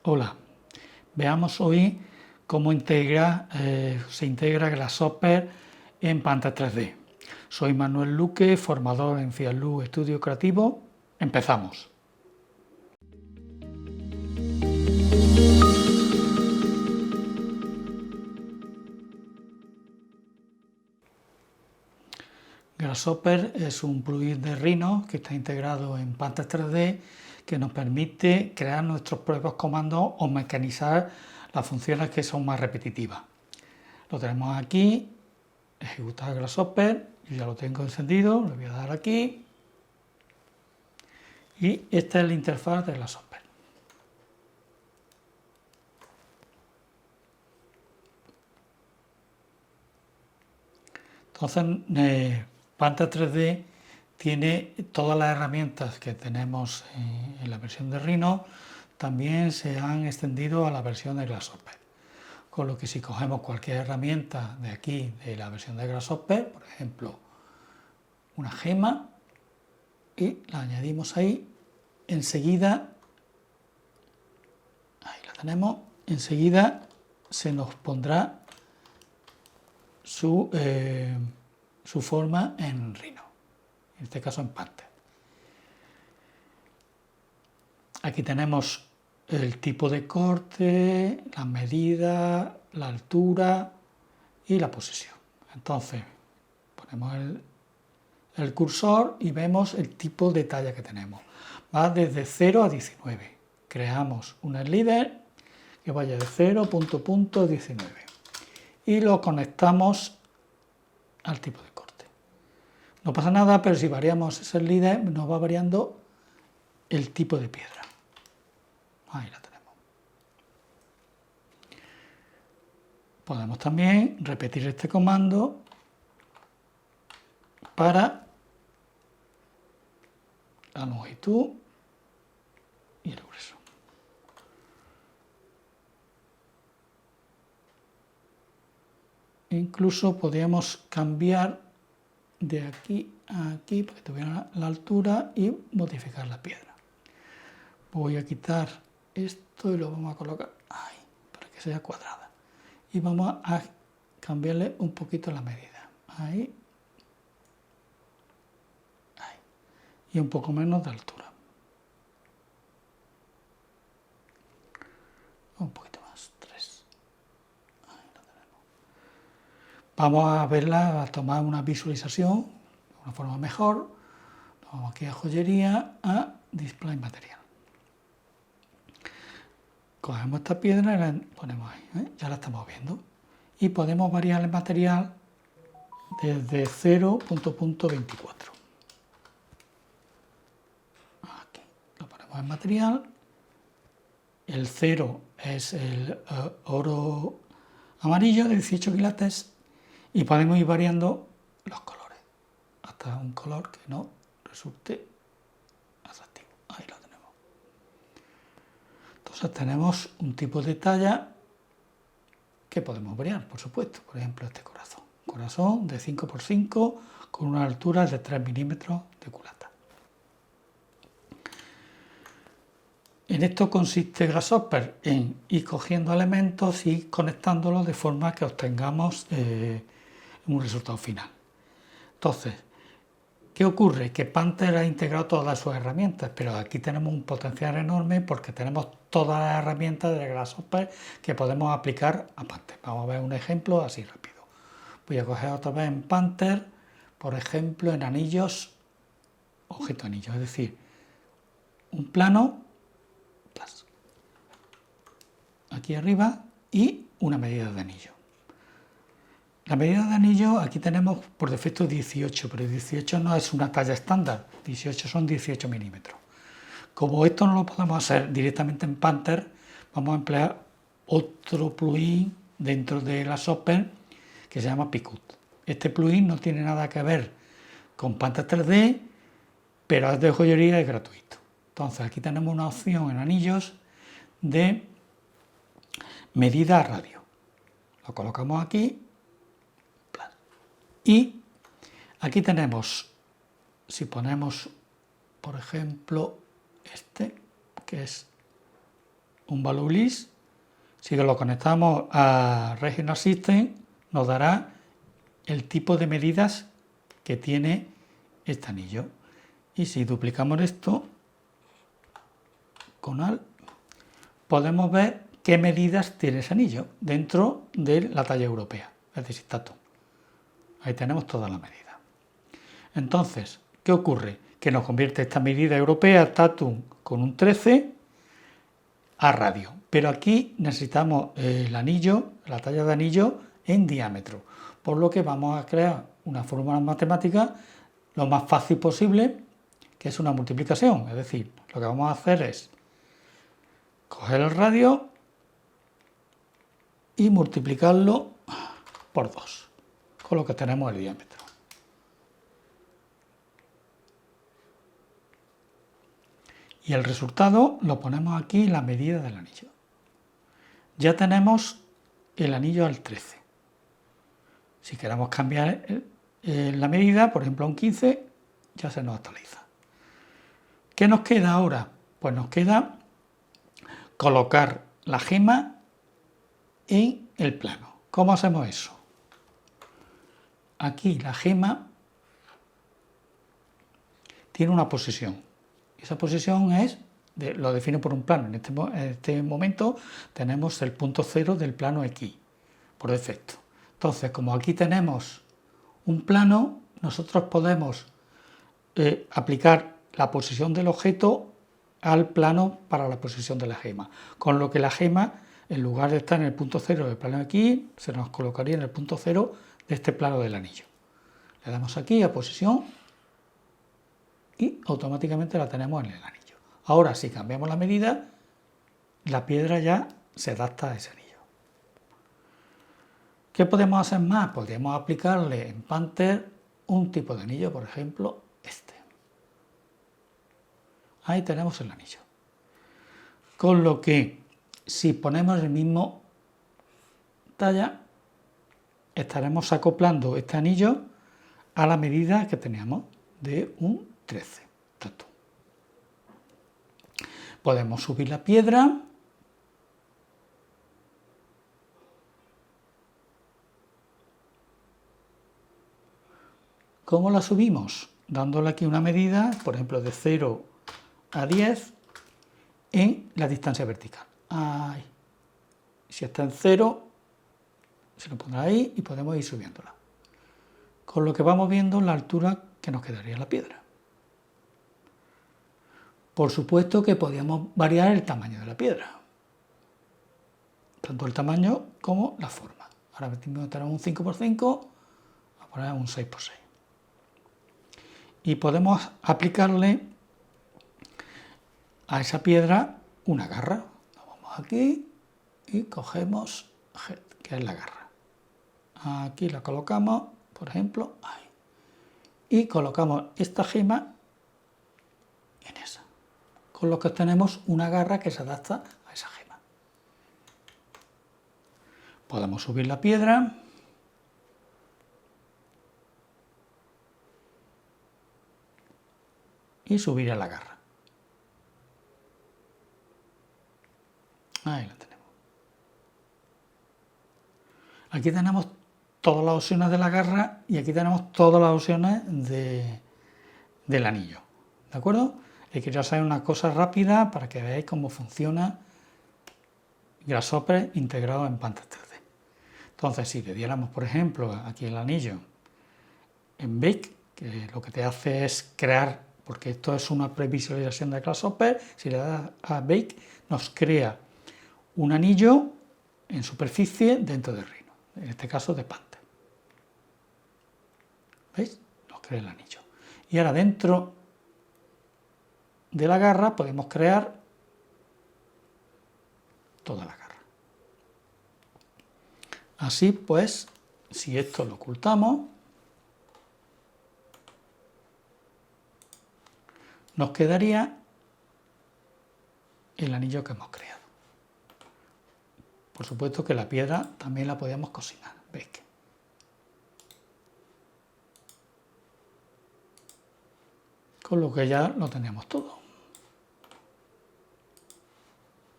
Hola, veamos hoy cómo se integra Grasshopper en Panther 3D. Soy Manuel Luque, formador en Fiallu Estudio Creativo. Empezamos. Grasshopper es un plugin de Rhino que está integrado en Panther 3D que nos permite crear nuestros propios comandos o mecanizar las funciones que son más repetitivas. Lo tenemos aquí, ejecutar Grasshopper, yo ya lo tengo encendido, le voy a dar aquí y esta es la interfaz de Grasshopper. Entonces, Panther 3D tiene todas las herramientas que tenemos en la versión de Rhino, también se han extendido a la versión de Grasshopper. Con lo que si cogemos cualquier herramienta de aquí, de la versión de Grasshopper, por ejemplo, una gema, y la añadimos ahí, enseguida, ahí la tenemos, enseguida se nos pondrá su forma en Rhino, en este caso en Panther. Aquí tenemos el tipo de corte, las medidas, la altura y la posición. Entonces, ponemos el cursor y vemos el tipo de talla que tenemos. Va desde 0 a 19. Creamos un slider que vaya de 0, punto, 19. Y lo conectamos al tipo de corte. No pasa nada, pero si variamos ese slider nos va variando el tipo de piedra. Ahí la tenemos. Podemos también repetir este comando para la longitud y el grueso. Incluso podríamos cambiar de aquí a aquí para que tuviera la altura y modificar la piedra. Voy a quitar esto y lo vamos a colocar ahí para que sea cuadrada. Y vamos a cambiarle un poquito la medida. Ahí. Ahí. Y un poco menos de altura. Un poquito más. 3. Ahí lo tenemos. Vamos a verla, a tomar una visualización de una forma mejor. Vamos aquí a joyería, a display material. Cogemos esta piedra y la ponemos ahí, ya la estamos viendo. Y podemos variar el material desde 0, punto 24. Aquí lo ponemos en material. El 0 es el oro amarillo de 18 quilates y podemos ir variando los colores hasta un color que no resulte atractivo. Ahí lo tenemos. Entonces tenemos un tipo de talla que podemos variar, por supuesto. Por ejemplo, este corazón. Corazón de 5 por 5 con una altura de 3 milímetros de culata. En esto consiste Grasshopper, en ir cogiendo elementos y conectándolos de forma que obtengamos un resultado final. Entonces, ¿qué ocurre? Que Panther ha integrado todas sus herramientas, pero aquí tenemos un potencial enorme porque tenemos todas las herramientas de Grasshopper que podemos aplicar a Panther. Vamos a ver un ejemplo así rápido. Voy a coger otra vez en Panther, por ejemplo, en anillos, objeto anillo, es decir, un plano, aquí arriba, y una medida de anillo. La medida de anillo, aquí tenemos por defecto 18, pero 18 no es una talla estándar, 18 son 18 milímetros. Como esto no lo podemos hacer directamente en Panther, vamos a emplear otro plugin dentro de Grasshopper que se llama Picut. Este plugin no tiene nada que ver con Panther 3D, pero es de joyería y es gratuito. Entonces aquí tenemos una opción en anillos de medida a radio. Lo colocamos aquí y aquí tenemos, si ponemos por ejemplo este, que es un value list. Si lo conectamos a Regional System, nos dará el tipo de medidas que tiene este anillo. Y si duplicamos esto con AL, podemos ver qué medidas tiene ese anillo dentro de la talla europea, es decir, Tatum. Ahí tenemos todas las medidas. Entonces, ¿qué ocurre? Que nos convierte esta medida europea, Tatum, con un 13, a radio. Pero aquí necesitamos el anillo, la talla de anillo en diámetro. Por lo que vamos a crear una fórmula matemática lo más fácil posible, que es una multiplicación. Es decir, lo que vamos a hacer es coger el radio y multiplicarlo por 2, con lo que tenemos el diámetro. Y el resultado lo ponemos aquí en la medida del anillo. Ya tenemos el anillo al 13. Si queremos cambiar la medida, por ejemplo a un 15, ya se nos actualiza. ¿Qué nos queda ahora? Pues nos queda colocar la gema en el plano. ¿Cómo hacemos eso? Aquí la gema tiene una posición. Esa posición lo defino por un plano. En este momento tenemos el punto 0 del plano X, por defecto. Entonces, como aquí tenemos un plano, nosotros podemos aplicar la posición del objeto al plano para la posición de la gema. Con lo que la gema, en lugar de estar en el punto 0 del plano X, se nos colocaría en el punto 0 de este plano del anillo. Le damos aquí a posición y automáticamente la tenemos en el anillo. Ahora, si cambiamos la medida, la piedra ya se adapta a ese anillo. ¿Qué podemos hacer más? Podemos aplicarle en Panther un tipo de anillo, por ejemplo, este. Ahí tenemos el anillo. Con lo que, si ponemos el mismo talla, estaremos acoplando este anillo a la medida que teníamos de un 13. Tatum. Podemos subir la piedra. ¿Cómo la subimos? Dándole aquí una medida, por ejemplo, de 0 a 10 en la distancia vertical. Ahí. Si está en 0, se lo pondrá ahí y podemos ir subiéndola. Con lo que vamos viendo la altura que nos quedaría la piedra. Por supuesto que podíamos variar el tamaño de la piedra, tanto el tamaño como la forma. Ahora tenemos un 5×5, vamos a poner un 6×6. Y podemos aplicarle a esa piedra una garra. Vamos aquí y cogemos head, que es la garra. Aquí la colocamos, por ejemplo, ahí. Y colocamos esta gema en esa. Con lo que tenemos una garra que se adapta a esa gema. Podemos subir la piedra. Y subir a la garra. Ahí la tenemos. Aquí tenemos todas las opciones de la garra y aquí tenemos todas las opciones del anillo. ¿De acuerdo? Les quería hacer una cosa rápida para que veáis cómo funciona Grasshopper integrado en Panther 3D. Entonces, si le diéramos, por ejemplo, aquí el anillo en Bake, que lo que te hace es crear, porque esto es una previsualización de Grasshopper, si le das a Bake, nos crea un anillo en superficie dentro de Rhino, en este caso de Panther. ¿Veis? Nos crea el anillo. Y ahora dentro de la garra podemos crear toda la garra. Así pues, si esto lo ocultamos, nos quedaría el anillo que hemos creado. Por supuesto que la piedra también la podíamos cocinar. ¿Veis? Con lo que ya lo tenemos todo.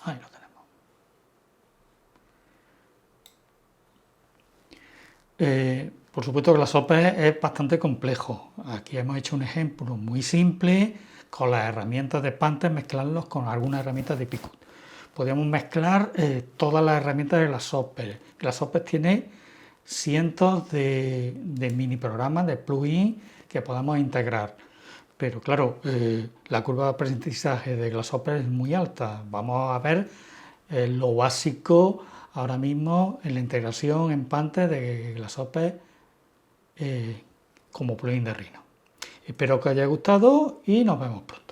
Ahí lo tenemos. Por supuesto que Grasshopper es bastante complejo. Aquí hemos hecho un ejemplo muy simple con las herramientas de Panther, mezclarlos con algunas herramientas de Picut. Podríamos mezclar todas las herramientas de Grasshopper. Grasshopper tiene cientos de mini programas, de plugins que podamos integrar. Pero claro, la curva de aprendizaje de Grasshopper es muy alta. Vamos a ver lo básico ahora mismo en la integración en Panther de Grasshopper como plugin de Rhino. Espero que os haya gustado y nos vemos pronto.